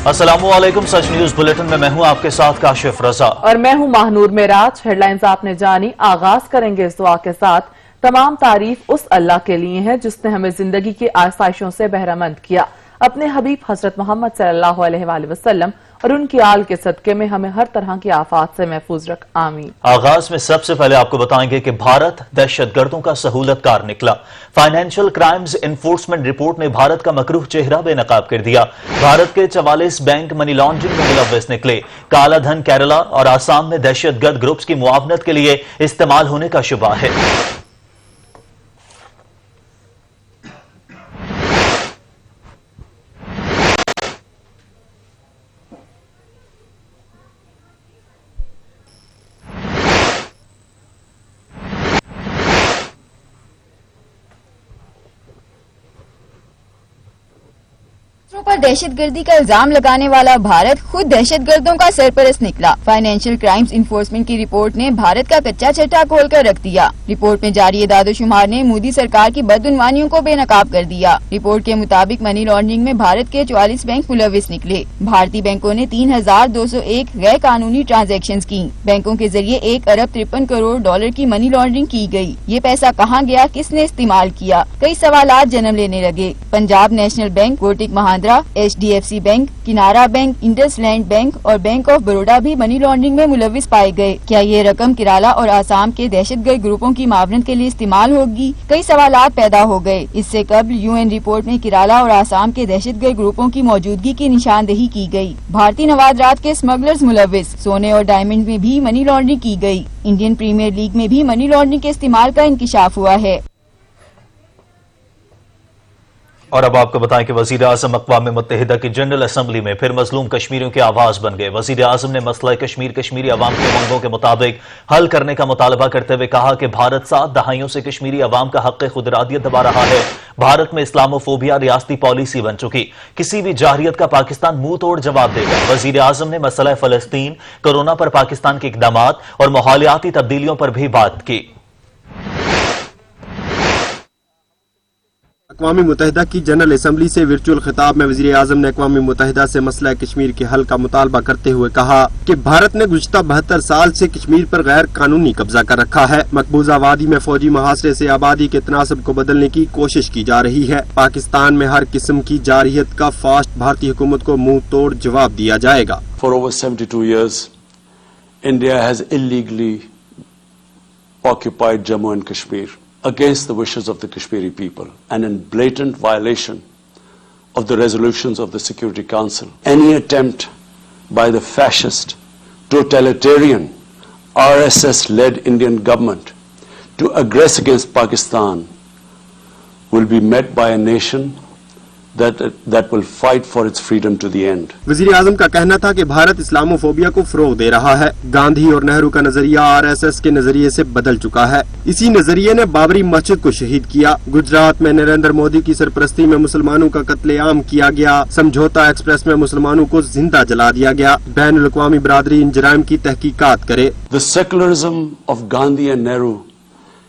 السلام علیکم، سچ news bulletin میں میں ہوں آپ کے ساتھ کاشف رضا اور میں ہوں ماہنور معراج۔ ہیڈ لائنز آپ نے جانی، آغاز کریں گے اس دعا کے ساتھ۔ تمام تعریف اس اللہ کے لیے ہے جس نے ہمیں زندگی کی آسائشوں سے بہرہ مند کیا، اپنے حبیب حضرت محمد صلی اللہ علیہ وآلہ وسلم اور ان کی آل کے صدقے میں ہمیں ہر طرح کی آفات سے محفوظ رکھ، آمین۔ آغاز میں سب سے پہلے آپ کو بتائیں گے کہ بھارت دہشت گردوں کا سہولت کار نکلا۔ فائنینشل کرائمز انفورسمنٹ رپورٹ نے بھارت کا مکروہ چہرہ بے نقاب کر دیا۔ بھارت کے 44 بینک منی لانڈرنگ میں ملوث نکلے۔ کالا دھن کیرلا اور آسام میں دہشت گرد گروپس کی معاونت کے لیے استعمال ہونے کا شبہ ہے۔ پر دہشت گردی کا الزام لگانے والا بھارت خود دہشت گردوں کا سرپرست نکلا۔ فائنینشل کرائمز انفورسمنٹ کی رپورٹ نے بھارت کا کچا چٹا کھول کر رکھ دیا۔ رپورٹ میں جاری اعداد و شمار نے مودی سرکار کی بدعنوانیوں کو بے نقاب کر دیا۔ رپورٹ کے مطابق منی لانڈرنگ میں بھارت کے 44 بینک ملوث نکلے۔ بھارتی بینکوں نے 3201 غیر قانونی ٹرانزیکشنز کی۔ بینکوں کے ذریعے 1 ارب 53 کروڑ ڈالر کی منی لانڈرنگ کی گئی۔ یہ پیسہ کہاں گیا، کس نے استعمال کیا، کئی سوالات جنم لینے لگے۔ Punjab National Bank, Kotak Mahindra, HDFC bank, Canara bank, IndusInd bank اور بینک آف بروڈا بھی منی لانڈرنگ میں ملوث پائے گئے۔ کیا یہ رقم کیرالہ اور آسام کے دہشت گرد گروپوں کی معاونت کے لیے استعمال ہوگی؟ کئی سوالات پیدا ہو گئے۔ اس سے قبل UN رپورٹ میں کیرالہ اور آسام کے دہشت گرد گروپوں کی موجودگی کی نشاندہی کی گئی۔ بھارتی نوادرات کے اسمگلرز ملوث، سونے اور ڈائمنڈ میں بھی منی لانڈرنگ کی گئی۔ انڈین پریمیئر لیگ میں بھی منی لانڈرنگ کے استعمال کا انکشاف ہوا ہے۔ اور اب آپ کو بتائیں کہ وزیر اعظم اقوام متحدہ کی جنرل اسمبلی میں پھر مظلوم کشمیریوں کی آواز بن گئے۔ وزیر اعظم نے مسئلہ کشمیری عوام کے منگوں کے مطابق حل کرنے کا مطالبہ کرتے ہوئے کہا کہ بھارت 7 دہائیوں سے کشمیری عوام کا حق خود ارادیت دبا رہا ہے۔ بھارت میں اسلاموفوبیا ریاستی پالیسی بن چکی، کسی بھی جارحیت کا پاکستان منہ توڑ جواب دے گا۔ وزیر اعظم نے مسئلہ فلسطین، کورونا پر پاکستان کے اقدامات اور ماحولیاتی تبدیلیوں پر بھی بات کی۔ اقوام متحدہ کی جنرل اسمبلی سے ورچوئل خطاب میں وزیر اعظم نے اقوام متحدہ سے مسئلہ کشمیر کے حل کا مطالبہ کرتے ہوئے کہا کہ بھارت نے گزشتہ 72 سال سے کشمیر پر غیر قانونی قبضہ کر رکھا ہے۔ مقبوضہ وادی میں فوجی محاصرے سے آبادی کے تناسب کو بدلنے کی کوشش کی جا رہی ہے۔ پاکستان میں ہر قسم کی جارحیت کا فاسٹ بھارتی حکومت کو منہ توڑ جواب دیا جائے گا۔ For over 72 years, India has illegally occupied Jammu and Kashmir against the wishes of the Kashmiri people and in blatant violation of the resolutions of the Security Council. Any attempt by the fascist, totalitarian, RSS-led Indian government to aggress against Pakistan will be met by a nation that will fight for its freedom to the end. وزیر اعظم کا کہنا تھا کہ Bharat Islamophobia کو فروغ دے رہا ہے۔ گاندھی اور نہرو کا نظریہ RSS کے نظریے سے بدل چکا ہے۔ اسی نظریے نے بابری مسجد کو شہید کیا۔ گجرات میں نریندر مودی کی سرپرستی میں مسلمانوں کا قتل عام کیا گیا۔ سمجھوتا ایکسپریس میں مسلمانوں کو زندہ جلا دیا گیا۔ بین الاقوامی برادری ان جرائم کی تحقیقات کرے۔ The secularism of Gandhi and Nehru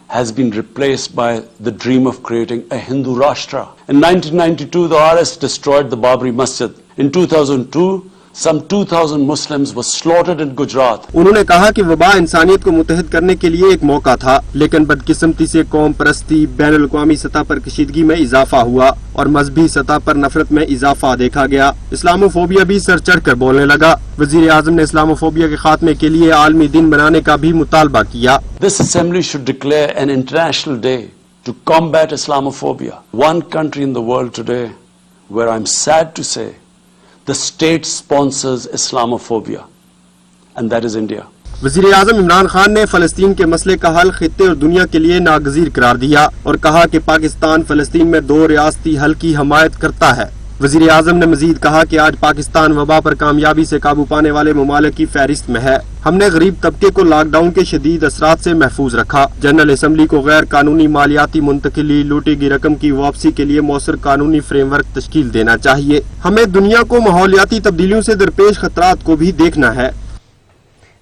has been replaced by the dream of creating a Hindu Rashtra. In 1992, the RS destroyed the Babri Masjid. In 2002, some 2000 Muslims were slaughtered in Gujarat. انہوں نے کہا کہ وبا انسانیت کو متحد کرنے کے لیے ایک موقع تھا، لیکن بدقسمتی سے قوم پرستی، بین الاقوامی سطح پر کشیدگی میں اضافہ ہوا اور مذہبی سطح پر نفرت میں اضافہ دیکھا گیا۔ اسلاموفوبیا بھی سر چڑھ کر بولنے لگا۔ وزیر اعظم نے اسلاموفوبیا کے خاتمے کے لیے عالمی دن بنانے کا بھی مطالبہ کیا۔ This assembly should declare an international day to combat Islamophobia. One country in the world today where I'm sad to say the state sponsors Islamophobia, and that is India. وزیر اعظم عمران خان نے فلسطین کے مسئلے کا حل خطے اور دنیا کے لیے ناگزیر قرار دیا اور کہا کہ پاکستان فلسطین میں 2 ریاستی حل کی حمایت کرتا ہے۔ وزیر اعظم نے مزید کہا کہ آج پاکستان وبا پر کامیابی سے قابو پانے والے ممالک کی فہرست میں ہے۔ ہم نے غریب طبقے کو لاک ڈاؤن کے شدید اثرات سے محفوظ رکھا۔ جنرل اسمبلی کو غیر قانونی مالیاتی منتقلی، لوٹی گئی رقم کی واپسی کے لیے مؤثر قانونی فریم ورک تشکیل دینا چاہیے۔ ہمیں دنیا کو ماحولیاتی تبدیلیوں سے درپیش خطرات کو بھی دیکھنا ہے۔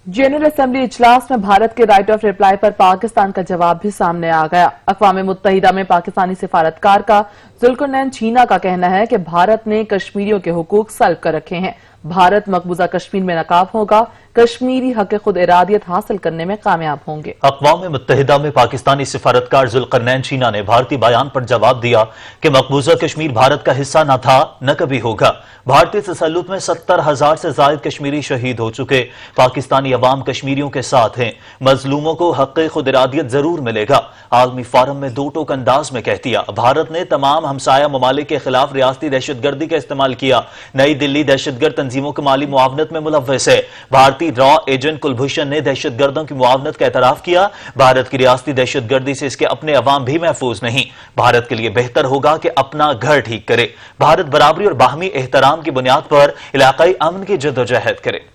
جنرل اسمبلی اجلاس میں بھارت کے رائٹ آف ریپلائی پر پاکستان کا جواب بھی سامنے آ گیا۔ اقوام متحدہ میں پاکستانی سفارتکار کا ذوالقرنین چینا کا کہنا ہے کہ بھارت نے کشمیریوں کے حقوق سلب کر رکھے ہیں۔ भारत मकबूजा कश्मीर में नाकाम होगा, कश्मीरी हक खुद इरादियत हासिल करने में कामयाब होंगे। अक़वाम मुत्तहिदा में पाकिस्तानी सिफारतकार जुल्करनैन शीना ने भारतीय बयान पर जवाब दिया कि मकबूजा कश्मीर भारत का हिस्सा न था न कभी होगा। भारतीय तसल्लुत में 70,000 से जायद कश्मीरी शहीद हो चुके। पाकिस्तानी अवाम कश्मीरियों के साथ हैं। मजलूमों को हक खुद इरादियत जरूर मिलेगा। आलमी फोरम में दो टोक अंदाज में कह दिया, भारत ने तमाम हमसाया ममालिक के खिलाफ रियासती दहशतगर्दी का इस्तेमाल किया। नई दिल्ली दहशतगर्द तंजीमों की माली मुआवनत में मुलव्वस है। भारतीय रॉ एजेंट कुलभूषण ने दहशतगर्दों की मुआवनत का एतराफ किया। भारत की रियासती दहशतगर्दी से इसके अपने अवाम भी महफूज नहीं। भारत के लिए बेहतर होगा कि अपना घर ठीक करे। भारत बराबरी और बाहमी एहतराम की बुनियाद पर इलाकाई अमन की जद्दोजहद करे।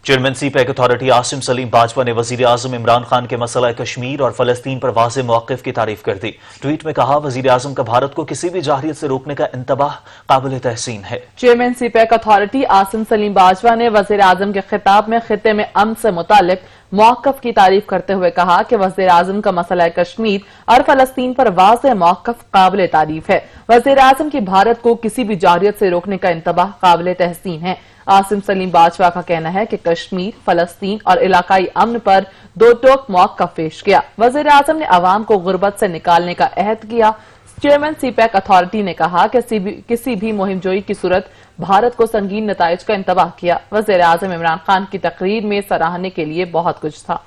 Chairman CPEC authority Asim Salim Bajwa ने वजीर आजम इमरान खान के मसला कश्मीर और फलस्तीन पर वाज़ेह मौक़िफ़ की तारीफ कर दी। ट्वीट में कहा, वजीर आजम का भारत को किसी भी जाहिरियत से रोकने का इंतबाह काबिल तहसीन है। Chairman CPEC authority Asim Salim Bajwa ने वजीर आजम के खिताब में खित्ते में अमन से मुतालिक मौक़िफ़ की तारीफ करते हुए कहा कि वज़ीर आज़म का मसला कश्मीर और फलस्तीन पर वाज़ेह मौक़िफ़ काबिल तारीफ है। वज़ीर आज़म की भारत को किसी भी जाहिरियत से रोकने का इंतबाह काबिल तहसीन है। आसिम सलीम बाजवा का कहना है कि कश्मीर, फलस्तीन और इलाकाई अमन पर दो टोक मौक़िफ़ पेश किया। वज़ीर आज़म ने अवाम को गुर्बत से निकालने का अहद किया। चेयरमैन सीपैक अथॉरिटी ने कहा कि किसी भी मुहिम जोई की सूरत भारत को संगीन नताइज का इंतबाह किया। वज़ीर आज़म इमरान खान की तकरीर में सराहने के लिए बहुत कुछ था।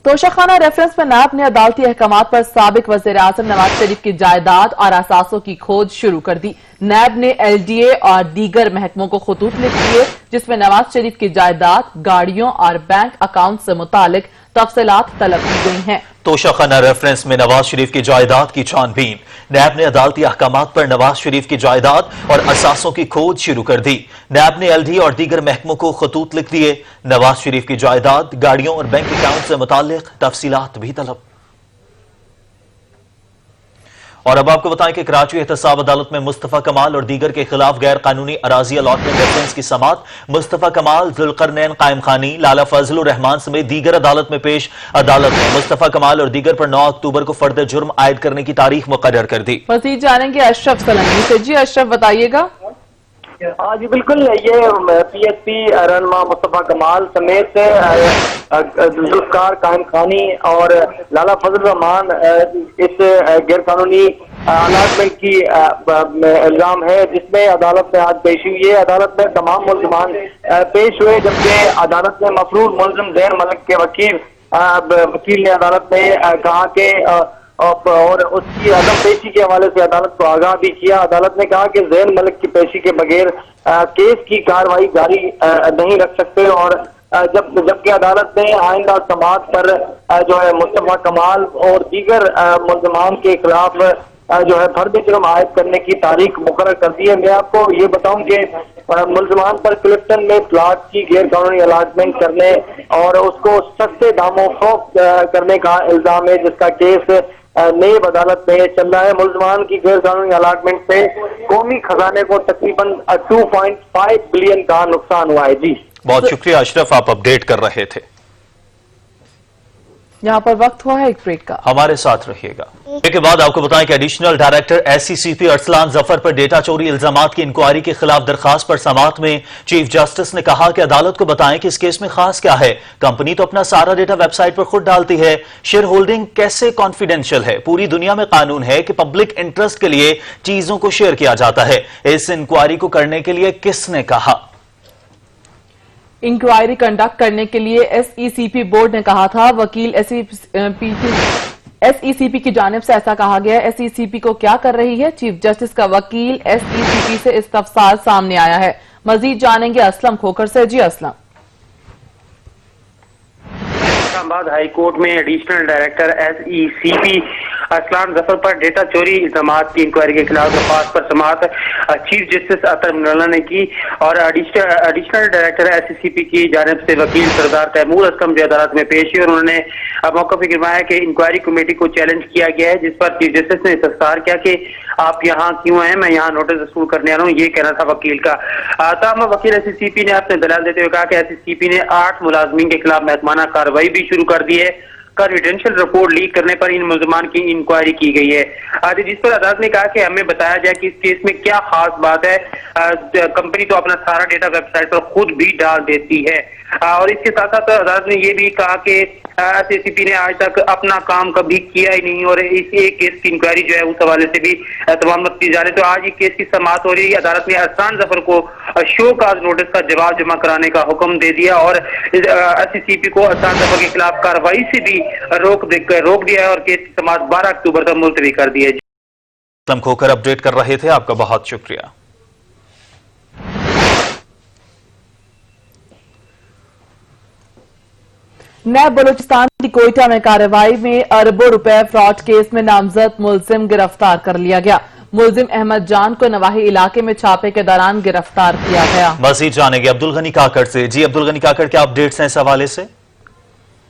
तोशाखाना रेफरेंस में नैब ने अदालती अहकामात पर साबिक वज़ीर आज़म नवाज शरीफ की जायदाद और असासों की खोज शुरू कर दी। नैब ने LDA और दीगर महकमों को खतूत लिख दिए जिसमें नवाज शरीफ की जायदाद, गाड़ियों और बैंक अकाउंट से मुतालिक तफसीलात तलब की गई हैं। तोशाखाना रेफरेंस में नवाज शरीफ की जायदाद की छानबीन। नैब ने अदालती अहकामात पर नवाज शरीफ की जायदाद और असासों की खोज शुरू कर दी। नैब ने LD और दीगर महकमों को खतूत लिख दिए। नवाज शरीफ की जायदाद, गाड़ियों और बैंक अकाउंट से मुतालिक तफसीलात भी तलब। और अब आपको बताएं कि कराची एहतसाब अदालत में मुस्तफा कमाल और दीगर के खिलाफ गैर कानूनी अराजी अलॉटमेंट रेफरेंस की समाअत। मुस्तफा कमाल, जुल्करनैन कायम खानी, लाला फजलुर रहमान समेत दीगर अदालत में पेश। अदालत ने मुस्तफा कमाल और दीगर पर 9 अक्टूबर को फर्द जुर्म आयद करने की तारीख मुकर्रर कर दी। मज़ीद जानेंगे अशरफ सलमी से। जी अशरफ, बताइएगा। हाँ जी बिल्कुल, ये PSP रहनुमा मुस्तफा कमाल समेत जुल्फकार कायम खानी और लाला फजल रहमान इस गैर कानूनी अलाटमेंट की इल्जाम है जिसमें अदालत में आज पेशी हुई है। अदालत में तमाम मुल्ज़िमान पेश हुए जबकि अदालत में मफरूर मुल्ज़िम ज़ैन मलिक के वकील ने अदालत में कहा कि और उसकी अदम पेशी के हवाले से अदालत को आगाह भी किया। अदालत ने कहा कि ज़ैन मलिक की पेशी के बगैर केस की कार्रवाई जारी नहीं रख सकते और जबकि अदालत ने आइंदा समाअत पर जो है मुस्तफा कमाल और दीगर मुल्ज़िमान के खिलाफ जो है फर्द जुर्म आयद करने की तारीख मुकर्रर कर दी है। मैं आपको ये बताऊं कि मुल्ज़िमान पर क्लिफ्टन में प्लाट की गैर कानूनी अलाटमेंट करने और उसको सस्ते दामों फरोख्त करने का इल्जाम है जिसका केस नेब अदालत में चल रहा है। मुल्ज़िमान की गैर कानूनी अलाटमेंट से कौमी खजाने को तकरीबन 2.5 बिलियन का नुकसान हुआ है। जी बहुत शुक्रिया अशरफ, आप अपडेट कर रहे थे। यहाँ पर वक्त हुआ है एक ब्रेक का, हमारे साथ रहिएगा। इसके बाद आपको बताएं कि additional director SCCP Arsalan Zafar पर डेटा चोरी इल्जामात की इंक्वायरी के खिलाफ दरखास्त पर समाअत में चीफ जस्टिस ने कहा कि अदालत को बताएं कि इस केस में खास क्या है। कंपनी तो अपना सारा डेटा वेबसाइट पर खुद डालती है। शेयर होल्डिंग कैसे कॉन्फिडेंशियल है? पूरी दुनिया में कानून है कि पब्लिक इंटरेस्ट के लिए चीजों को शेयर किया जाता है। इस इंक्वायरी को करने के लिए किसने कहा? इंक्वायरी कंडक्ट करने के लिए SECP बोर्ड ने कहा था। वकील SECP की जानिब से ऐसा कहा गया। SECP को क्या कर रही है? चीफ जस्टिस का वकील SECP से इस्तफसार सामने आया है। मजीद जानेंगे असलम खोखर से। जी असलम। इस्लामाबाद हाई कोर्ट में additional director SECP Arsalan Zafar पर डेटा चोरी इल्जामात की इंक्वायरी के खिलाफ दरख्वास्त पर समाअत चीफ जस्टिस अतर मुल्ला ने की और एडिशनल डायरेक्टर SECP की जानिब से वकील सरदार तैमूर असलम जो अदालत में पेश हुए। उन्होंने मौका पर गिरवाया कि इंक्वायरी कमेटी को चैलेंज किया गया है जिस पर चीफ जस्टिस ने इस्तफसार किया कि आप यहाँ क्यों हैं, मैं यहाँ नोटिस वसूल करने आ रहा हूँ, ये कहना था वकील का। तमाम वकील SECP ने अपने दलाल देते हुए कहा कि SECP ने 8 मुलाजमीन के खिलाफ महकमाना कार्रवाई भी शुरू कर दी है। कॉन्फिडेंशियल रिपोर्ट लीक करने पर इन मुलजमान की इंक्वायरी की गई है, जिस पर अदालत ने कहा कि हमें बताया जाए कि इस केस में क्या खास बात है। कंपनी तो अपना सारा डेटा वेबसाइट पर खुद भी डाल देती है, और इसके साथ साथ अदालत ने यह भी कहा कि SACP ने आज तक अपना काम कभी किया ही नहीं, और इस एक केस की इंक्वायरी जो है उस हवाले से भी तमाम की जा रही है। तो आज ये केस की समाअत हो रही है। अदालत ने अरसान जफर को शो काज नोटिस का जवाब जमा कराने का हुक्म दे दिया, और SACP को अरसान जफर के खिलाफ कार्रवाई से भी रोक दिया है, और केस की समाअत 12 अक्टूबर तक मुलतवी कर दी है। खोकर अपडेट कर रहे थे, आपका बहुत शुक्रिया। नैब बलूचिस्तान की कोयटा में कार्रवाई में अरबों रुपए फ्रॉड केस में नामजद मुलजिम गिरफ्तार कर लिया गया। मुलजिम अहमद जान को नवाही इलाके में छापे के दौरान गिरफ्तार किया गया। मजीद जानेंगे अब्दुल गनी काकड़ से। जी अब्दुल गनी काकड़, क्या अपडेट्स हैं इस हवाले से?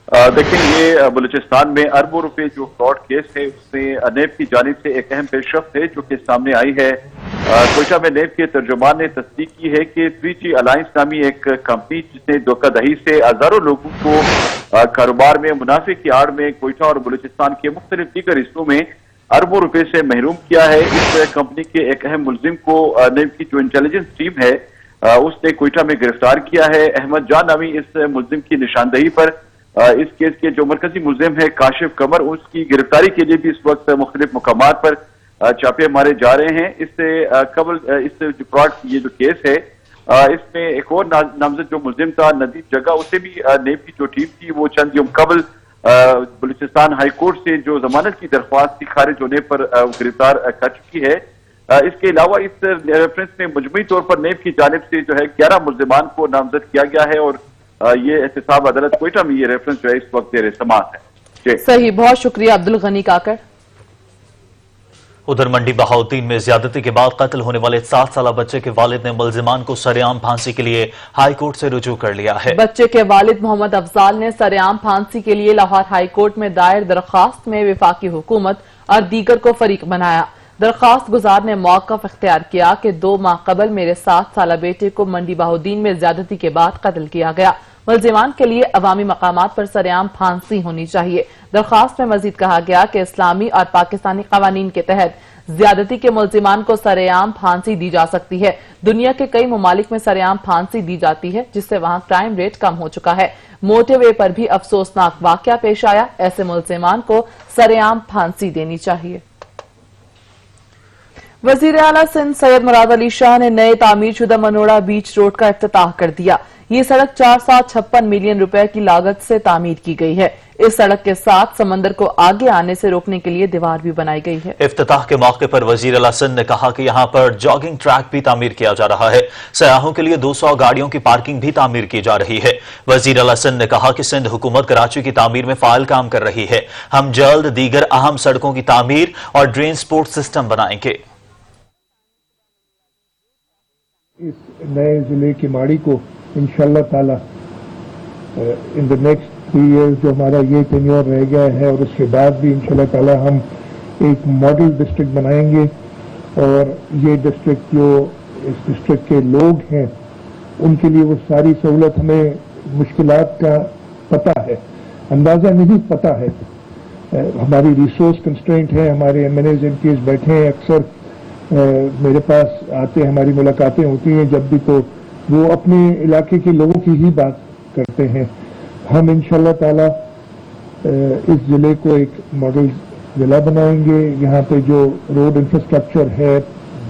देखिए, ये बलूचिस्तान में अरबों रुपए जो फ्रॉड केस है उसमें नेब की जानिब से एक अहम पेशरफ्त है जो कि सामने आई है। कोयटा में नेब के तर्जुमान ने तस्दीक की है कि 3G अलायंस नामी एक कंपनी जिसने धोखाधड़ी से हजारों लोगों को कारोबार में मुनाफे की आड़ में कोयटा और बलूचिस्तान के मुख्तलिफ दीगर हिस्सों में अरबों रुपए से महरूम किया है। इस कंपनी के एक अहम मुलजिम को नेब की जो इंटेलिजेंस टीम है उसने कोयटा में गिरफ्तार किया है। अहमद जान नामी इस मुलजिम की निशानदही पर इस केस के जो मरकजी मुलजिम है काशिफ कमर, उसकी गिरफ्तारी के लिए भी इस वक्त मुख्तलिफ मुकामात पर छापे मारे जा रहे हैं। इससे कबल इस जो फ्रॉड ये जो केस है इसमें एक और नामजद जो मुलजिम था नदीम जगह, उसे भी नेब की जो टीम थी वो चंद यौम कबल बलूचिस्तान हाई कोर्ट से जो जमानत की दरख्वास्त थी खारिज होने पर गिरफ्तार कर चुकी है। इसके अलावा इस रेफरेंस में मजमूई तौर पर नेब की जानिब से जो है 11 मुलजिमान को नामजद किया गया है, और ये एहतसाब अदालत कोयटा में ये रेफरेंस जो है इस वक्त जेर समाअत है। सही, बहुत शुक्रिया अब्दुल गनी काकड़। उधर मंडी बहाउद्दीन में ज्यादती के बाद कत्ल होने वाले 7 साल बच्चे के वालिद ने मुलजिमान को सरेआम फांसी के लिए हाई कोर्ट से रुजू कर लिया है। बच्चे के वालिद मोहम्मद अफजाल ने सरेआम फांसी के लिए लाहौर हाई कोर्ट में दायर दरखास्त में वफाकी हुकूमत और दीगर को फरीक बनाया। दरखास्त गुजार ने मौक़िफ़ इख्तियार किया कि 2 माह कबल मेरे 7 साल बेटे को मंडी बहाउद्दीन में ज्यादती के बाद कत्ल किया गया। मुलजिमान के लिए अवामी मकामात पर सरेआम फांसी होनी चाहिए। दरखास्त में मजीद कहा गया कि इस्लामी और पाकिस्तानी कवानीन के तहत ज्यादती के मुलजिमान को सरेआम फांसी दी जा सकती है। दुनिया के कई ममालिक में सरेआम फांसी दी जाती है, जिससे वहां क्राइम रेट कम हो चुका है। मोटे वे पर भी अफसोसनाक वाकया पेश आया। ऐसे मुलजिमान को सरेआम फांसी देनी चाहिए। वजीर आला सिंध सैयद मुराद अली शाह ने नए तामीर शुदा मनोड़ा बीच रोड का इफ्तिताह कर दिया। ये सड़क 456 मिलियन रुपए की लागत से तामीर की गई है। इस सड़क के साथ समंदर को आगे आने से रोकने के लिए दीवार भी बनाई गई है। इफ्तिताह के मौके पर वजीर आला सिंध ने कहा कि यहाँ पर जॉगिंग ट्रैक भी तामीर किया जा रहा है। सयाहों के लिए 200 गाड़ियों की पार्किंग भी तामीर की जा रही है। वजीर आला सिंध ने कहा कि सिंध हुकूमत कराची की तामीर में फाइल काम कर रही है। हम जल्द दीगर अहम सड़कों की तामीर और ड्रेन सपोर्ट सिस्टम बनाएंगे। इस नए जिले की माड़ी को इंशाल्लाह ताला इन द नेक्स्ट 3 इयर्स जो हमारा ये टेन्योर रह गया है और उसके बाद भी इंशाल्लाह ताला हम एक मॉडल डिस्ट्रिक्ट बनाएंगे, और ये डिस्ट्रिक्ट जो इस डिस्ट्रिक्ट के लोग हैं उनके लिए वो सारी सहूलत, हमें मुश्किलात का पता है, अंदाजा नहीं पता है। हमारी रिसोर्स कंस्ट्रेंट है। हमारे MNAs MPs बैठे हैं, अक्सर मेरे पास आते हैं, हमारी मुलाकातें होती हैं जब भी, तो वो अपने इलाके के लोगों की ही बात करते हैं। हम इंशाल्लाह ताला इस जिले को एक मॉडल जिला बनाएंगे। यहाँ पे जो रोड इंफ्रास्ट्रक्चर है,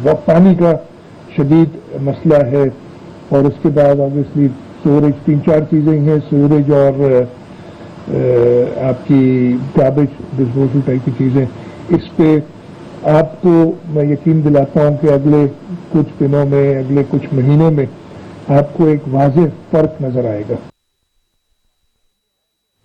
वो पानी का शदीद मसला है, और उसके बाद ऑब्वियसली सीवरेज, 3-4 चीजें हैं, सीवरेज और आपकी गार्बेज डिस्पोजल टाइप की चीजें। इस पे आपको मैं यकीन दिलाता हूं कि अगले कुछ दिनों में, अगले कुछ महीनों में आपको एक वाज़ेह फर्क नजर आएगा।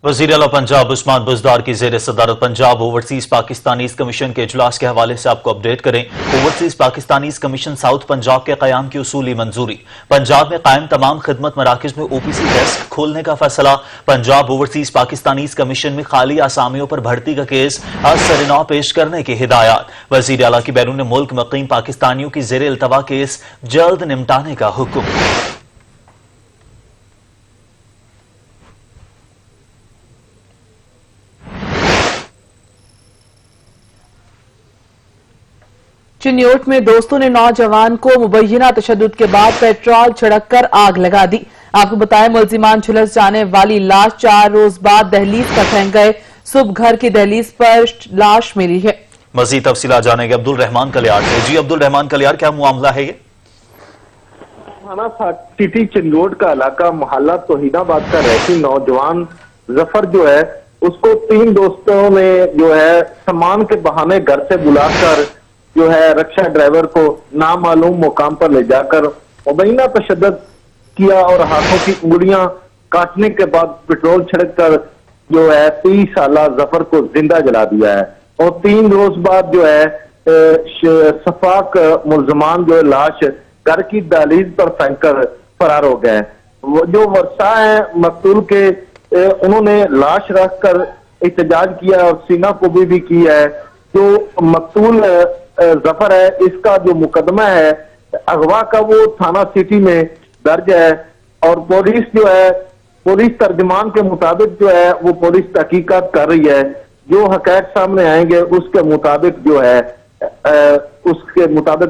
वज़ीर आला पंजाब उस्मान बुज़दार की ज़ेर सदारत पंजाब ओवरसीज पाकिस्तानीज़ कमीशन के इजलास के हवाले से आपको अपडेट करें। Overseas Pakistanis commission south Punjab के क़याम की उसूली मंजूरी। पंजाब में कायम तमाम खिदमत मराकज़ में OPC डेस्क खोलने का फैसला। पंजाब ओवरसीज पाकिस्तानीज़ कमीशन में खाली आसामियों पर भर्ती का केस आज सरेनौ पेश करने की हिदायत। वज़ीर आला की बैरून मुल्क मुक़ीम पाकिस्तानियों की ज़ेर इल्तवा केस जल्द निपटाने का हुक्म। चिन्योट में दोस्तों ने नौजवान को मुबैना तशद्दुद के बाद पेट्रोल छिड़क कर आग लगा दी। आपको बताएं, मुलजिमान झुलस जाने वाली लाश 4 रोज बाद दहलीज पर फेंक गए। सुबह घर की दहलीज पर लाश मिली है। मजीद तफसीलात जानेंगे अब्दुल रहमान कलियार से। जी अब्दुल रहमान कलियार, क्या मामला है ये? थाना सिटी चिन्योट का इलाका मोहल्ला तोहिदाबाद का रहती नौजवान जफर जो है उसको 3 दोस्तों ने जो है सामान के बहाने घर से बुलाकर जो है रक्षा ड्राइवर को नामालूम मुकाम पर ले जाकर मुबैना तशद्दुद किया और हाथों की उंगलियां काटने के बाद पेट्रोल छिड़क कर जो है 30 साला जफर को जिंदा जला दिया है। और 3 रोज बाद जो है सफाक मुलजमान जो है लाश घर की दहलीज पर फेंक कर फरार हो गए। वो जो वर्षा है मकतूल के उन्होंने लाश रख कर एहतजाज किया और सीना कोबी भी की है। जो मकतूल जफर है इसका जो मुकदमा है अगवा का वो थाना सिटी में दर्ज है और पुलिस जो है पुलिस तर्जमान के मुताबिक जो है वो पुलिस तहकीकात कर रही है। जो हकीकत सामने आएंगे उसके मुताबिक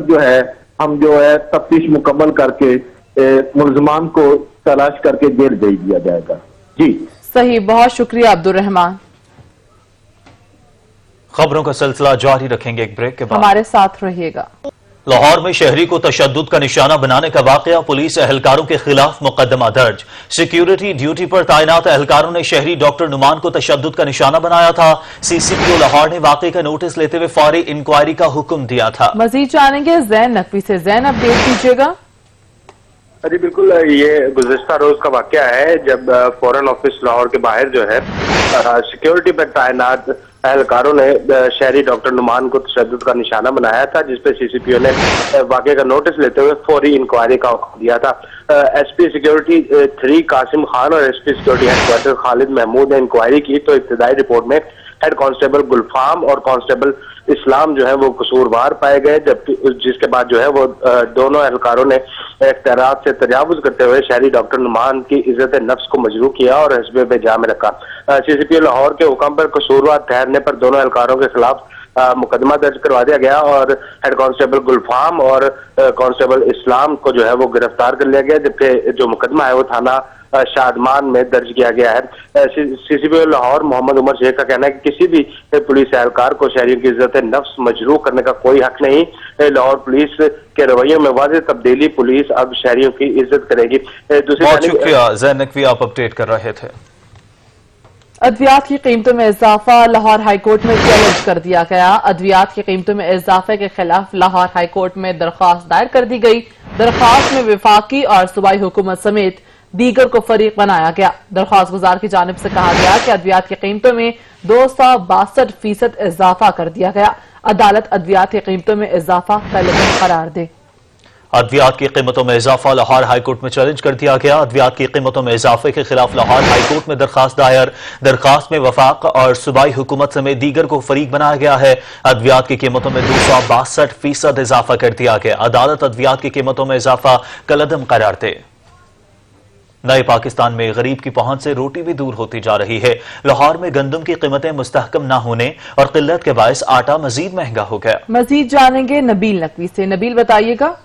जो है हम जो है तफ्तीश मुकम्मल करके मुलजमान को तलाश करके जेल भेज दिया जाएगा। जी सही, बहुत शुक्रिया अब्दुल रहमान। खबरों का सिलसिला जारी रखेंगे एक ब्रेक के बाद। हमारे साथ रहिएगा। लाहौर में शहरी को तशद्दुद का निशाना बनाने का वाकया, पुलिस एहलकारों के खिलाफ मुकदमा दर्ज। सिक्योरिटी ड्यूटी पर तैनात एहलकारों ने शहरी डॉक्टर नुमान को तशद्दुद का निशाना बनाया था। सीसीपीओ लाहौर ने वाकये का नोटिस लेते हुए फौरी इंक्वायरी का हुक्म दिया था। मजीद जानेंगे जैन नकवी से। जैन, अपडेट दीजिएगा। जी बिल्कुल, ये गुज़िश्ता रोज का वाकया है जब फॉरेन ऑफिस लाहौर के बाहर जो है सिक्योरिटी पर तैनात एहलकारों ने शहरी डॉक्टर नुमान को तशद्दुद का निशाना बनाया था, जिसपे सीसीपीओ ने वाकये का नोटिस लेते हुए फौरी इंक्वायरी का हुक्म दिया था। एसपी सिक्योरिटी 3 कासिम खान और SP security headquarter Khalid Mahmood ने इंक्वायरी की तो इब्तिदाई रिपोर्ट में हेड कांस्टेबल गुलफाम और कांस्टेबल इस्लाम जो है वो कसूरवार पाए गए, जबकि जिसके बाद जो है वो दोनों एहलकारों ने इख्तियारात से तजावुज करते हुए शहरी डॉक्टर नुमान की इज्जत नफ्स को मजरूह किया और हस्बे बेजा में रखा। सीसीपीओ लाहौर के हुक्म पर कसूरवार ठहरने पर दोनों एहलकारों के खिलाफ मुकदमा दर्ज करवा दिया गया और हेड कांस्टेबल गुलफाम और कांस्टेबल इस्लाम को जो है वो गिरफ्तार कर लिया गया, जबकि जो मुकदमा है वो थाना शादमान में दर्ज किया गया है। सीसीपीओ लाहौर मोहम्मद उमर शेख का कहना है कि किसी भी पुलिस एहलकार को शहरियों की इज्जत नफ्स मजरूह करने का कोई हक नहीं। लाहौर पुलिस के रवैये में वाज़ेह तब्दीली, पुलिस अब शहरियों की इज्जत करेगी। बहुत शुक्रिया जैन नकवी, आप अपडेट कर रहे थे। अद्वियात की कीमतों में इजाफा लाहौर हाईकोर्ट में चैलेंज कर दिया गया। अद्वियात की कीमतों में इजाफे के खिलाफ लाहौर हाईकोर्ट में दरख्वास्त दायर कर दी गई। दरख्वास्त में वफाकी और सूबाई हुकूमत समेत दीगर को फरीक बनाया गया। दरख्वास्त गुजार की जानिब से कहा गया कि अद्वियात की कीमतों में 262% इजाफा कर दिया गया। अदालत अद्वियात की कीमतों में इजाफा तलब करार दे। अद्वियात की कीमतों में इजाफा लाहौर हाईकोर्ट में चैलेंज कर दिया गया। अद्वियात की कीमतों में इजाफे के खिलाफ लाहौर हाईकोर्ट में दरखास्त दायर। दरखास्त में वफाक और सूबाई हुकूमत समेत दीगर को फरीक बनाया गया है। अद्वियात की कीमतों में 262% इजाफा कर दिया गया। अदालत अद्वियात की कीमतों में इजाफा कलअदम करार दे। नए पाकिस्तान में गरीब की पहुंच से रोटी भी दूर होती जा रही है। लाहौर में गंदम की कीमतें मुस्तहकम न होने और किल्लत के बायस आटा मजीद महंगा हो गया। मजीद जानेंगे नबील नकवी से। नबील, बताइएगा।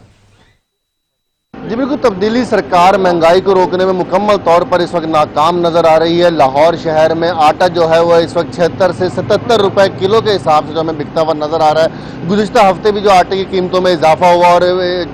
जी बिल्कुल, तब्दीली सरकार महंगाई को रोकने में मुकम्मल तौर पर इस वक्त नाकाम नजर आ रही है। लाहौर शहर में आटा जो है वो इस वक्त 76 से 77 रुपए किलो के हिसाब से जो हमें बिकता हुआ नजर आ रहा है। गुज़िश्ता हफ्ते भी जो आटे की कीमतों में इजाफा हुआ और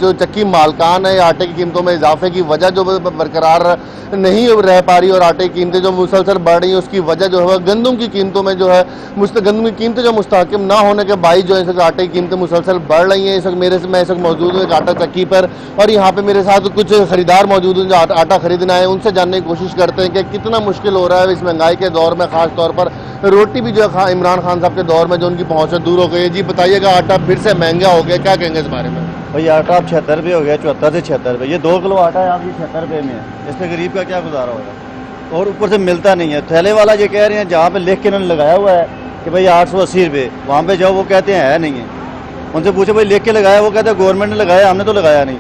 जो चक्की मालकान है आटे की कीमतों में इजाफे की वजह जो बरकरार नहीं रह पा रही और आटे की कीमतें जो मुसलसल बढ़ रही है उसकी वजह जो है गंदम की कीमतों में जो है गंदम की कीमतें जो मुस्तहकम ना होने के बाई जो है इस वक्त आटे की कीमतें मुसलसल बढ़ रही हैं। इस वक्त मैं इस वक्त मौजूद हूँ एक आटा चक्की पर और यहाँ पे मेरे साथ कुछ खरीदार मौजूद हैं जो आटा खरीदना है। उनसे जानने की कोशिश करते हैं कि कितना मुश्किल हो रहा है इस महंगाई के दौर में, खास तौर पर रोटी भी जो है इमरान खान साहब के दौर में जो उनकी पहुंच से दूर हो गई है। जी बताइएगा, आटा फिर से महंगा हो गया, क्या कहेंगे इस बारे में? भाई आटा अब 76 रुपये हो गया, 74 से 76 रुपये। ये 2 किलो आटा है आपकी 76 रुपये में है। इसमें गरीब का क्या गुजारा होगा और ऊपर से मिलता नहीं है। थैले वाला ये कह रहे हैं जहाँ पे लिख के इन्होंने लगाया हुआ है कि भाई 880 रुपये, वहाँ पे जाओ वो कहते हैं है नहीं है। उनसे पूछे भाई लिख के लगाया, वो कहते हैं गवर्नमेंट ने लगाया, हमने तो लगाया नहीं।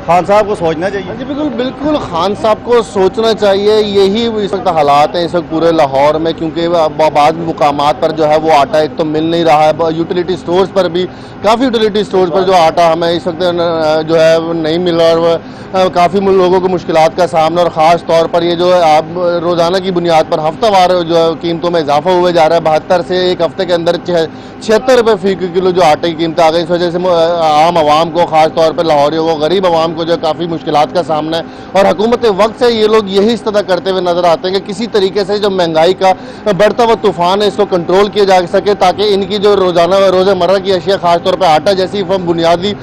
خان صاحب کو سوچنا چاہیے. جی بالکل بالکل خان صاحب کو سوچنا چاہیے. یہی اس وقت حالات ہیں اس وقت پورے لاہور میں, کیونکہ بعض مقامات پر جو ہے وہ آٹا ایک تو مل نہیں رہا ہے. یوٹیلیٹی سٹورز پر بھی کافی یوٹیلیٹی سٹورز پر جو آٹا ہمیں اس وقت جو ہے نہیں مل رہا, اور کافی لوگوں کو مشکلات کا سامنا, اور خاص طور پر یہ جو روزانہ کی بنیاد پر ہفتہ وار جو ہے قیمتوں میں اضافہ ہوئے جا رہا ہے. 72 سے ایک ہفتے کے اندر 76 روپے فی کلو جو آٹے کی قیمت آ گئی. اس وجہ سے عام عوام کو, خاص طور پر لاہوریوں کو, غریب عوام کو جو کافی مشکلات کا سامنا ہے. اور حکومت وقت سے یہ لوگ یہی استدا کرتے ہوئے نظر آتے ہیں کہ کسی طریقے سے جو مہنگائی کا بڑھتا ہوا طوفان ہے اس کو کنٹرول کیا جا سکے, تاکہ ان کی جو روزانہ روزمرہ کی اشیاء, خاص طور پہ آٹا جیسی بنیادی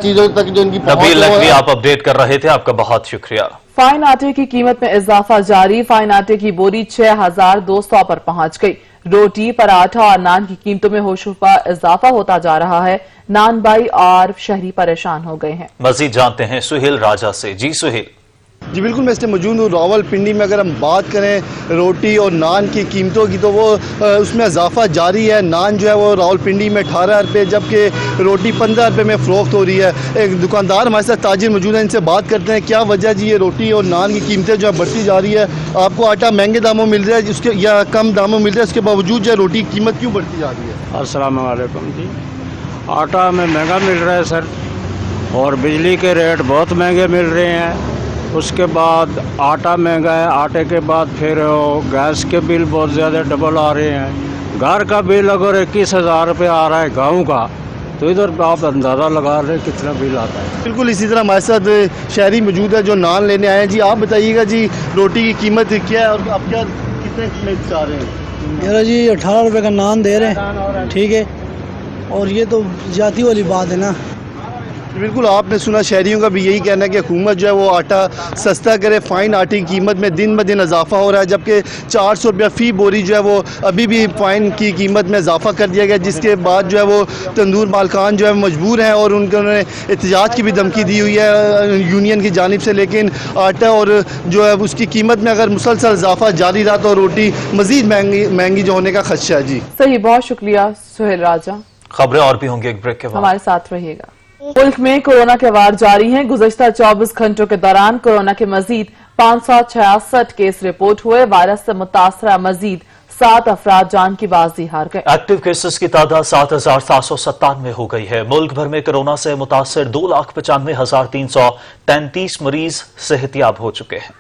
چیزوں تک جو ان کی نبیل نقوی آپ اپڈیٹ کر رہے تھے, آپ کا بہت شکریہ. فائن آٹے کی قیمت میں اضافہ جاری. فائن آٹے کی بوری 6200 پر پہنچ گئی. روٹی, پراٹھا اور نان کی قیمتوں میں ہوشربا اضافہ ہوتا جا رہا ہے. نان بائی اور شہری پریشان ہو گئے ہیں. مزید جانتے ہیں سہیل راجہ سے. جی سہیل. جی بالکل, میں اس میں موجود ہوں راول پنڈی میں. اگر ہم بات کریں روٹی اور نان کی قیمتوں کی تو وہ اس میں اضافہ جاری ہے. نان جو ہے وہ راول پنڈی میں 18 روپے, جبکہ روٹی 15 روپے میں فروخت ہو رہی ہے. ایک دکاندار ہمارے ساتھ تاجر موجود ہیں, ان سے بات کرتے ہیں کیا وجہ جی یہ روٹی اور نان کی قیمتیں جو ہے بڑھتی جا رہی ہے. آپ کو آٹا مہنگے داموں مل رہا ہے اس کے یا کم داموں مل رہا ہے, اس کے باوجود جو ہے روٹی کی قیمت کیوں بڑھتی جا رہی ہے؟ السلام علیکم جی. آٹا ہمیں مہنگا مل رہا ہے سر, اور بجلی کے ریٹ بہت مہنگے مل رہے ہیں. اس کے بعد آٹا مہنگا ہے, آٹے کے بعد پھر گیس کے بل بہت زیادہ ڈبل آ رہے ہیں. گھر کا بل اگر 21,000 روپے آ رہا ہے گاؤں کا, تو ادھر آپ اندازہ لگا رہے ہیں کتنا بل آتا ہے. بالکل اسی طرح ہمارے ساتھ شہری موجود ہے جو نان لینے آئے ہیں. جی آپ بتائیے گا جی روٹی کی قیمت کیا ہے اور آپ کیا کتنے قیمت چاہ رہے ہیں؟ میرا جی 18 روپے کا نان دے رہے ہیں, ٹھیک ہے, اور یہ تو جاتی والی بات ہے نا. بالکل آپ نے سنا, شہریوں کا بھی یہی کہنا ہے کہ حکومت جو ہے وہ آٹا سستا کرے. فائن آٹے کی قیمت میں دن بہ دن اضافہ ہو رہا ہے, جبکہ 400 روپیہ فی بوری جو ہے وہ ابھی بھی فائن کی قیمت میں اضافہ کر دیا گیا, جس کے بعد جو ہے وہ تندور مالکان جو ہے مجبور ہیں اور انہوں نے احتجاج کی بھی دھمکی دی ہوئی ہے یونین کی جانب سے. لیکن آٹا اور جو ہے اس کی قیمت میں اگر مسلسل اضافہ جاری رہا تو روٹی مزید مہنگی جو ہونے کا خدشہ ہے. جی صحیح, بہت شکریہ سہیل راجہ. خبریں اور بھی ہوں گی ایک بریک کے بعد. ہمارے ساتھ رہیے گا. ملک میں کورونا کے وار جاری ہیں. گزشتہ 24 گھنٹوں کے دوران کورونا کے مزید 566 کیس رپورٹ ہوئے. وائرس سے متاثرہ مزید 7 افراد جان کی بازی ہار گئے. ایکٹیو کیسز کی تعداد 7,797 ہو گئی ہے. ملک بھر میں کورونا سے متاثر 2,95,333 مریض صحت یاب ہو چکے ہیں.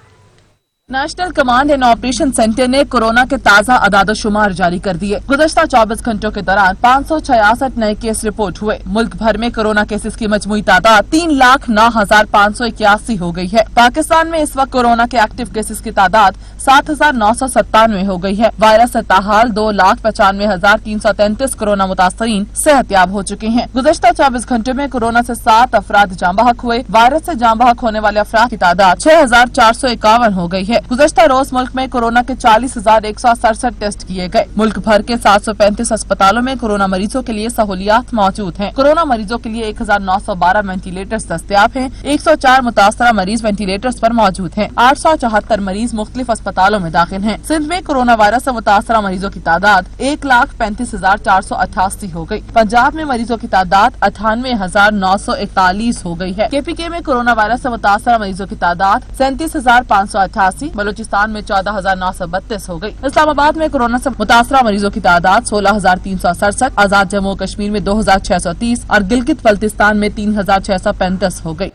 National command and operation centre نے کورونا کے تازہ اعداد و شمار جاری کر دیے. گزشتہ 24 گھنٹوں کے دوران 566 نئے کیس رپورٹ ہوئے. ملک بھر میں کورونا کیسز کی مجموعی تعداد 3,09,581 ہو گئی ہے. پاکستان میں اس وقت کورونا کے ایکٹیو کیسز کی تعداد 7,997 ہو گئی ہے. وائرس سے تاحال 2,95,333 کورونا متاثرین صحت یاب ہو چکے ہیں. گزشتہ 24 گھنٹوں میں کورونا سے 7 افراد جاں بحق ہوئے. وائرس سے جاں بحق ہونے والے افراد کی تعداد 6,451 ہو گئی ہے. گزشتہ روز ملک میں کورونا کے 40,167 ٹیسٹ کیے گئے. ملک بھر کے 735 اسپتالوں میں کورونا مریضوں کے لیے سہولیات موجود ہیں. کورونا مریضوں کے لیے 1,912 وینٹیلیٹرز دستیاب ہیں. 104 متاثرہ مریض وینٹیلیٹرز پر موجود ہیں. 874 مریض مختلف اسپتالوں میں داخل ہیں. سندھ میں کورونا وائرس سے متاثرہ مریضوں کی تعداد 1,35,488 ہو گئی. پنجاب میں مریضوں کی تعداد 98,941 ہو گئی ہے. KPK میں کورونا وائرس سے متاثرہ مریضوں کی تعداد 37,588. بلوچستان میں 14,932 ہو گئی. اسلام آباد میں کورونا سے متاثرہ مریضوں کی تعداد 16,367. آزاد جموں و کشمیر میں 2,630 اور گلگت بلتستان میں 3,635 ہو گئی.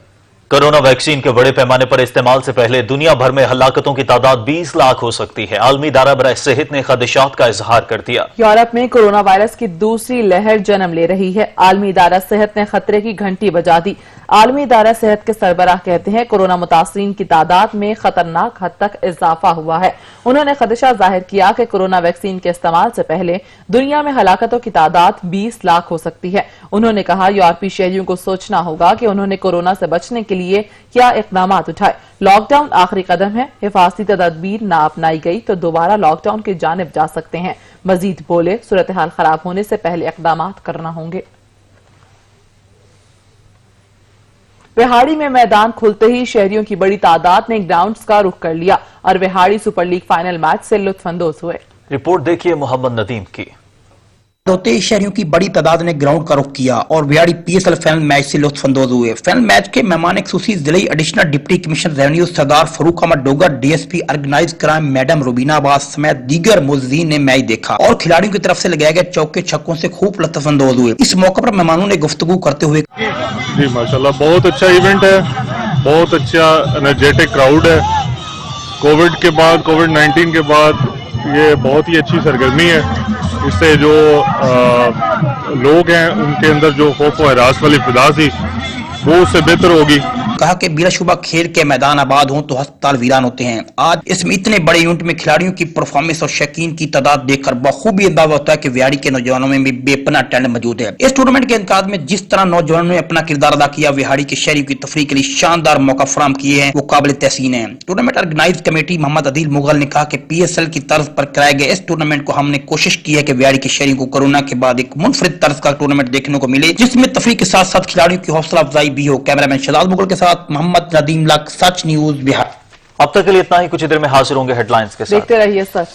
کورونا ویکسین کے بڑے پیمانے پر استعمال سے پہلے دنیا بھر میں ہلاکتوں کی تعداد 20 لاکھ ہو سکتی ہے. عالمی ادارہ برائے صحت نے خدشات کا اظہار کر دیا. یورپ میں کورونا وائرس کی دوسری لہر جنم لے رہی ہے. عالمی ادارہ صحت نے خطرے کی گھنٹی بجا دی. عالمی ادارہ صحت کے سربراہ کہتے ہیں کورونا متاثرین کی تعداد میں خطرناک حد تک اضافہ ہوا ہے. انہوں نے خدشہ ظاہر کیا کہ کورونا ویکسین کے استعمال سے پہلے دنیا میں ہلاکتوں کی تعداد 20 لاکھ ہو سکتی ہے. انہوں نے کہا یورپی شہریوں کو سوچنا ہوگا کہ انہوں نے کورونا سے بچنے کے لیے کیا اقدامات اٹھائے. لاک ڈاؤن آخری قدم ہے. حفاظتی تدابیر نہ اپنائی گئی تو دوبارہ لاک ڈاؤن کی جانب جا سکتے ہیں. مزید بولے صورتحال خراب ہونے سے پہلے اقدامات کرنا ہوں گے. وہاڑی میں میدان کھلتے ہی شہریوں کی بڑی تعداد نے گراؤنڈز کا رخ کر لیا اور Vehari super league final match سے لطف اندوز ہوئے. رپورٹ دیکھیے محمد ندیم کی. होते ही शहरियों की बड़ी तादाद ने ग्राउंड का रुख किया और वीआईडी पीएसएल फाइनल मैच से लुत्फानंदोज हुए। फाइनल मैच के मेहमान खुसूसी जिले additional deputy commissioner revenue Sardar Farooq Ahmad Dogar, DSP organise crime madam Rubina Abbas समेत दीगर मुअज्जिजीन ने मैच देखा और खिलाड़ियों की तरफ से लगाए गए चौके छक्कों से खूब लुत्फानंदोज हुए। इस मौके पर मेहमानों ने गुफ्तगू करते हुए जी माशाल्लाह बहुत अच्छा इवेंट है, बहुत अच्छा एनर्जेटिक क्राउड है। कोविड-19 के बाद ये बहुत ही अच्छी सरगर्मी है। इससे जो लोग हैं उनके अंदर जो खौफ व हरास वाली फिजा थी वो उससे बेहतर होगी। कहा कि बिलाशुबा खेल के मैदान आबाद हों तो अस्पताल वीरान होते हैं। आज इसमें इतने बड़े इवेंट में खिलाड़ियों की परफॉर्मेंस और शकीन की तादाद देखकर बखूबी अंदाजा होता है कि वीआईडी के नौजवानों में भी बेपनाह टैलेंट मौजूद है। इस टूर्नामेंट के इंतकाद में जिस तरह नौजवानों ने अपना किरदार अदा किया, वीआईडी के शहरियों की तफरीह के लिए शानदार मौका फराहम किए हैं, वो काबिल तहसीन है। Tournament organise committee Mohammad Adeel Mughal ने कहा कि पीएसएल की तर्ज पर कराए गए इस टूर्नामेंट को हमने कोशिश की है कि वीआईडी के शहरियों को कोरोना के बाद एक मुनफरिद तर्ज का टूर्नामेंट देखने को मिले, जिसमें तफरीह के साथ साथ खिलाड़ियों की हौसला अफजाई भी हो। कैमरामैन शहजाद मुगल के साथ मोहम्मद नदीम लक, सच न्यूज बिहार। अब तक के लिए इतना ही, कुछ ही देर में हाजिर होंगे हेडलाइंस के साथ। देखते रहिए सच।